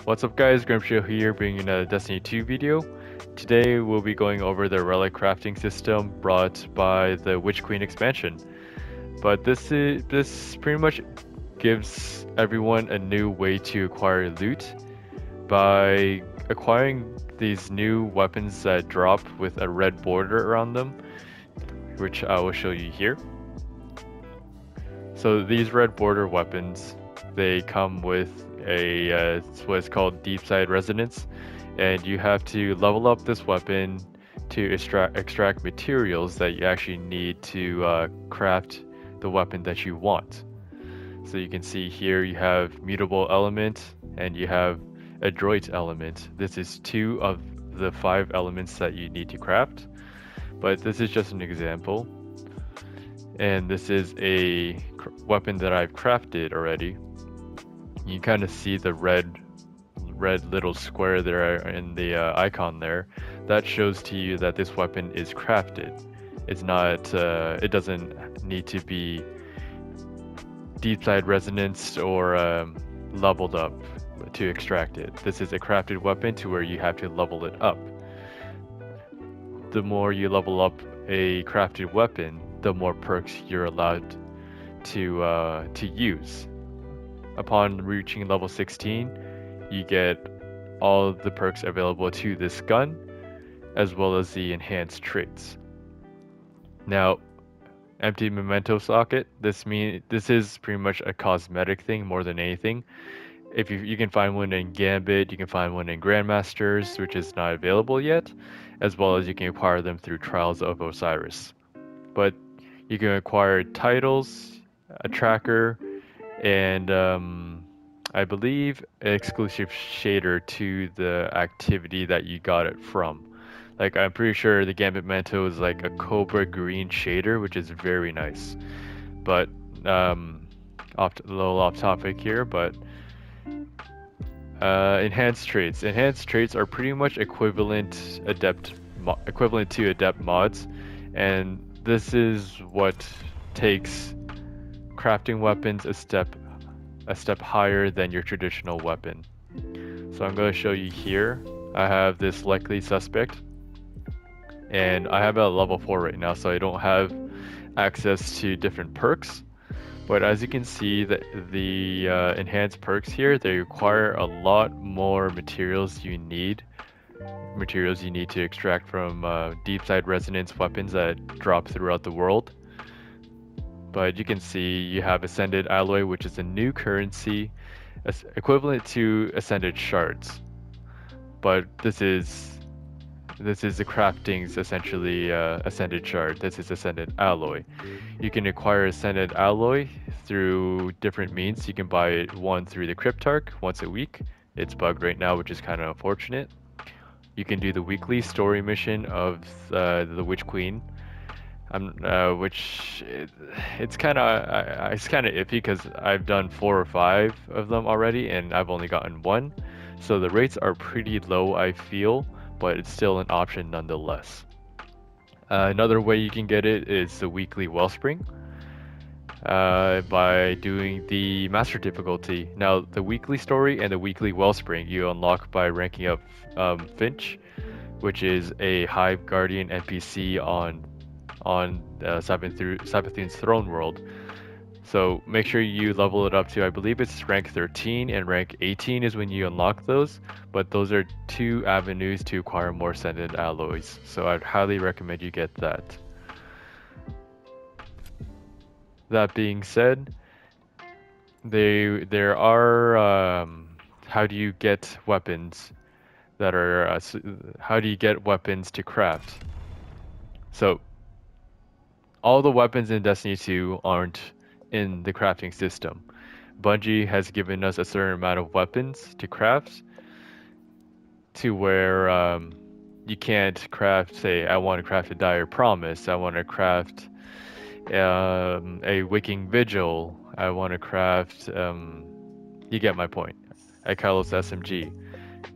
What's up guys, Grimsho here bringing a Destiny 2 video. Today we'll be going over the Relic crafting system brought by the Witch Queen expansion. But this pretty much gives everyone a new way to acquire loot by acquiring these new weapons that drop with a red border around them, which I will show you here. So these red border weapons, they come with a what's called deep side resonance, and you have to level up this weapon to extract materials that you actually need to craft the weapon that you want. So you can see here you have mutable element and you have adroit element. This is 2 of the 5 elements that you need to craft, but this is just an example. And this is a weapon that I've crafted already. You kind of see the red little square there in the icon there. That shows to you that this weapon is crafted. It's not. It doesn't need to be deep side resonance or leveled up to extract it. This is a crafted weapon to where you have to level it up. The more you level up a crafted weapon, the more perks you're allowed to use. Upon reaching level 16, you get all of the perks available to this gun, as well as the enhanced traits. Now, empty memento socket. This is pretty much a cosmetic thing more than anything. If you can find one in Gambit, you can find one in Grandmasters, which is not available yet, as well as you can acquire them through Trials of Osiris. But you can acquire titles, a tracker, and I believe an exclusive shader to the activity that you got it from. Like, I'm pretty sure the Gambit Manto is like a Cobra green shader, which is very nice. But a little off topic here, but enhanced traits. Enhanced traits are pretty much equivalent to adept mods, and this is what takes crafting weapons a step higher than your traditional weapon. So I'm going to show you here. I have this likely suspect, and I have it at level 4 right now, so I don't have access to different perks. But as you can see, the enhanced perks here, they require a lot more materials you need to extract from deep side resonance weapons that drop throughout the world. But you can see you have Ascended Alloy, which is a new currency equivalent to Ascended Shards. But this is the crafting's essentially Ascended Shard. This is Ascended Alloy. You can acquire Ascended Alloy through different means. You can buy it one through the Cryptarch once a week. It's bugged right now, which is kind of unfortunate. You can do the weekly story mission of the Witch Queen. Which it's kind of iffy because I've done 4 or 5 of them already and I've only gotten 1, so the rates are pretty low, I feel, but it's still an option nonetheless. Another way you can get it is the weekly Wellspring by doing the master difficulty. Now the weekly story and the weekly Wellspring you unlock by ranking up Finch, which is a Hive Guardian NPC on Sabathine's Throne World. So make sure you level it up to, I believe it's rank 13, and rank 18 is when you unlock those, but those are 2 avenues to acquire more Ascended Alloys, so I'd highly recommend you get that. That being said, there are how do you get weapons that are how do you get weapons to craft? So all the weapons in Destiny 2 aren't in the crafting system. Bungie has given us a certain amount of weapons to craft to where you can't craft, say, I want to craft a Dire Promise, I want to craft a Waking Vigil, I want to craft, you get my point, a Kylos SMG.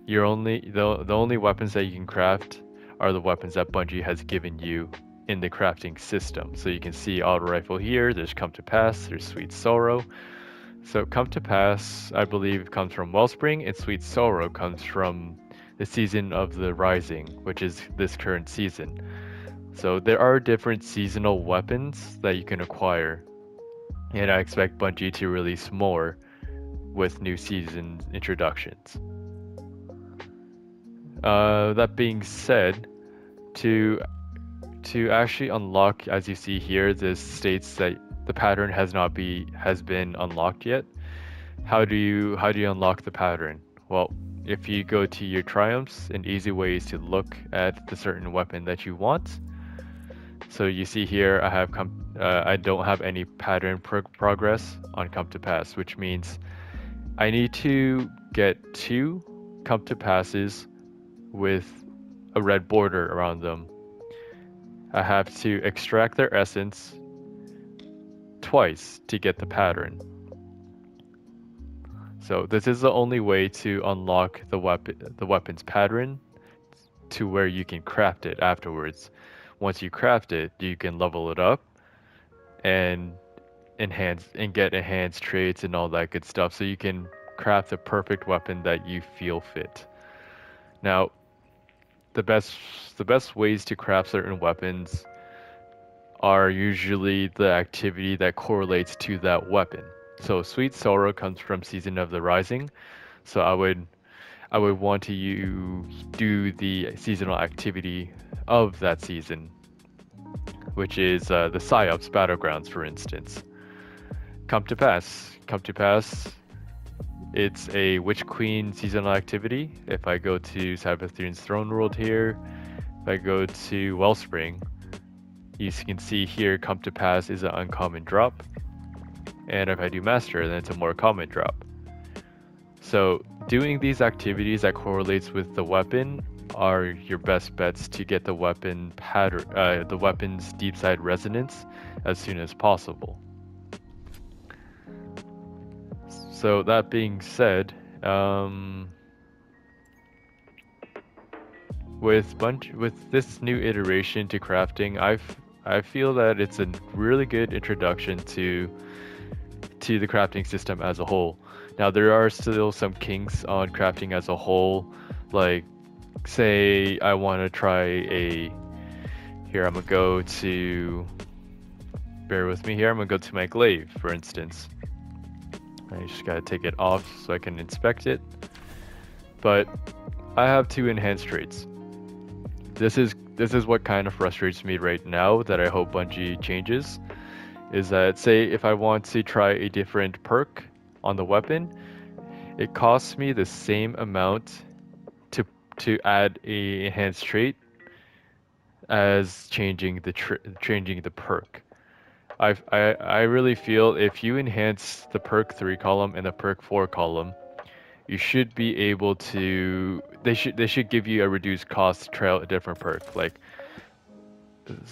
The only weapons that you can craft are the weapons that Bungie has given you in the crafting system. So you can see auto rifle here, there's Come to Pass, there's Sweet Sorrow. So Come to Pass, I believe, comes from Wellspring, and Sweet Sorrow comes from the Season of the Rising, which is this current season. So there are different seasonal weapons that you can acquire, and I expect Bungie to release more with new season introductions. That being said, to actually unlock, as you see here, this states that the pattern has been unlocked yet. How do you unlock the pattern? Well, if you go to your triumphs, an easy way is to look at the certain weapon that you want. So you see here, I don't have any pattern progress on Come to Pass, which means I need to get 2 Come to Passes with a red border around them. I have to extract their essence twice to get the pattern. So this is the only way to unlock the weapon's pattern to where you can craft it afterwards. Once you craft it, you can level it up and get enhanced traits and all that good stuff, so you can craft the perfect weapon that you feel fit. Now, the best ways to craft certain weapons are usually the activity that correlates to that weapon. So Sweet Sorrow comes from Season of the Rising, so I would want to do the seasonal activity of that season, which is the Psyops Battlegrounds, for instance. Come to Pass. It's a Witch Queen seasonal activity. If I go to Sabathrian's Throne World here, if I go to Wellspring, you can see here Come to Pass is an uncommon drop. And if I do Master, then it's a more common drop. So doing these activities that correlates with the weapon are your best bets to get the weapon pattern, the weapon's deep side resonance as soon as possible. So that being said, with this new iteration to crafting, I feel that it's a really good introduction to the crafting system as a whole. Now there are still some kinks on crafting as a whole, like say I want to try here I'm gonna go to, bear with me here, I'm gonna go to my glaive, for instance. I just gotta take it off so I can inspect it. But I have 2 enhanced traits. This is what kind of frustrates me right now that I hope Bungie changes. Is that, say if I want to try a different perk on the weapon, it costs me the same amount to add a enhanced trait as changing the perk. I really feel if you enhance the perk 3 column and the perk 4 column, you should be able to, they should give you a reduced cost to try out a different perk, like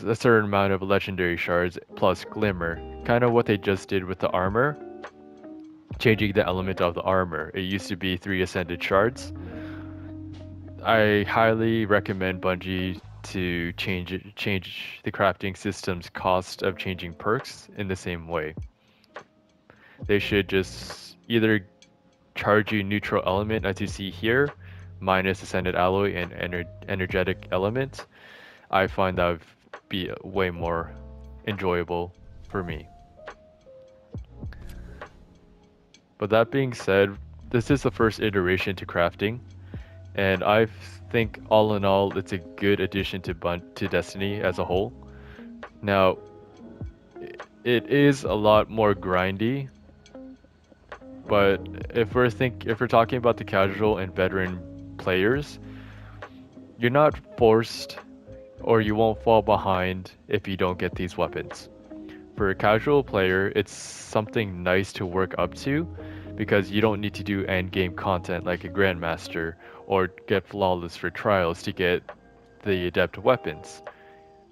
a certain amount of legendary shards plus glimmer, kind of what they just did with the armor, changing the element of the armor. It used to be 3 ascended shards. I highly recommend Bungie to change the crafting system's cost of changing perks in the same way. They should just either charge you neutral element, as you see here, minus ascended alloy and energetic element. I find that would be way more enjoyable for me. But that being said, this is the first iteration to crafting, and I think all in all it's a good addition to Destiny as a whole. Now, it is a lot more grindy, but if we're talking about the casual and veteran players, you're not forced, or you won't fall behind if you don't get these weapons. For a casual player, it's something nice to work up to, because you don't need to do end game content like a Grandmaster or get flawless for trials to get the adept weapons.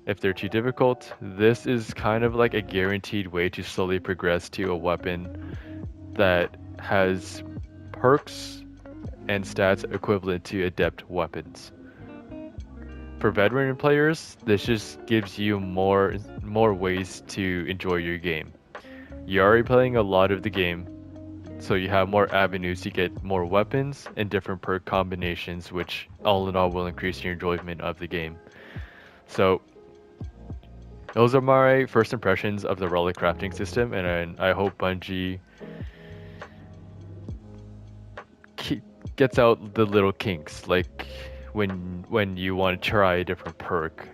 If they're too difficult, this is kind of like a guaranteed way to slowly progress to a weapon that has perks and stats equivalent to adept weapons. For veteran players, this just gives you more ways to enjoy your game. You're already playing a lot of the game, So you have more avenues to get more weapons and different perk combinations, which all in all will increase your enjoyment of the game. So those are my first impressions of the Relic crafting system, and I hope Bungie gets out the little kinks, like when you want to try a different perk,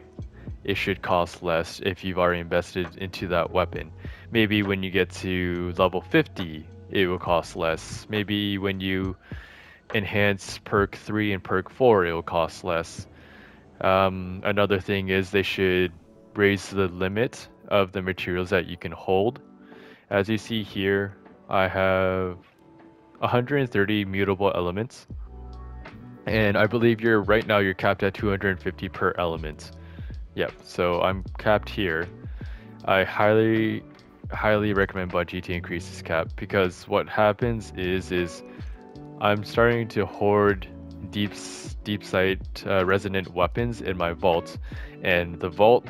it should cost less if you've already invested into that weapon. Maybe when you get to level 50, it will cost less. Maybe when you enhance perk 3 and perk 4, it will cost less. Another thing is they should raise the limit of the materials that you can hold. As you see here, I have 130 mutable elements, and I believe right now you're capped at 250 per element. Yep, so I'm capped here. I highly recommend Bungie to increase this cap, because what happens is I'm starting to hoard deep sight resonant weapons in my vault, and the vault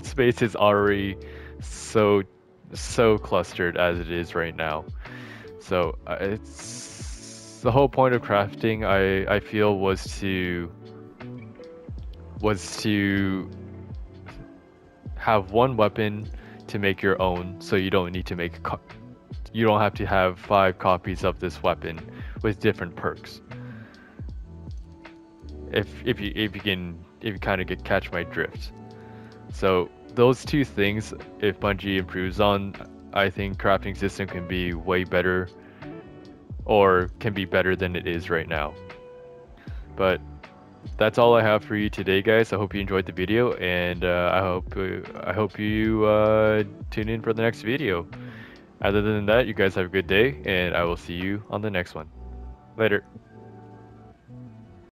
space is already so clustered as it is right now. So it's the whole point of crafting. I feel was to have one weapon to make your own, so you don't need to you don't have to have 5 copies of this weapon with different perks. If you kind of catch my drift. So those two things, if Bungie improves on, I think crafting system can be way better, or can be better than it is right now. But that's all I have for you today, guys. I hope you enjoyed the video, and I hope you tune in for the next video. Other than that, you guys have a good day, and I will see you on the next one. Later.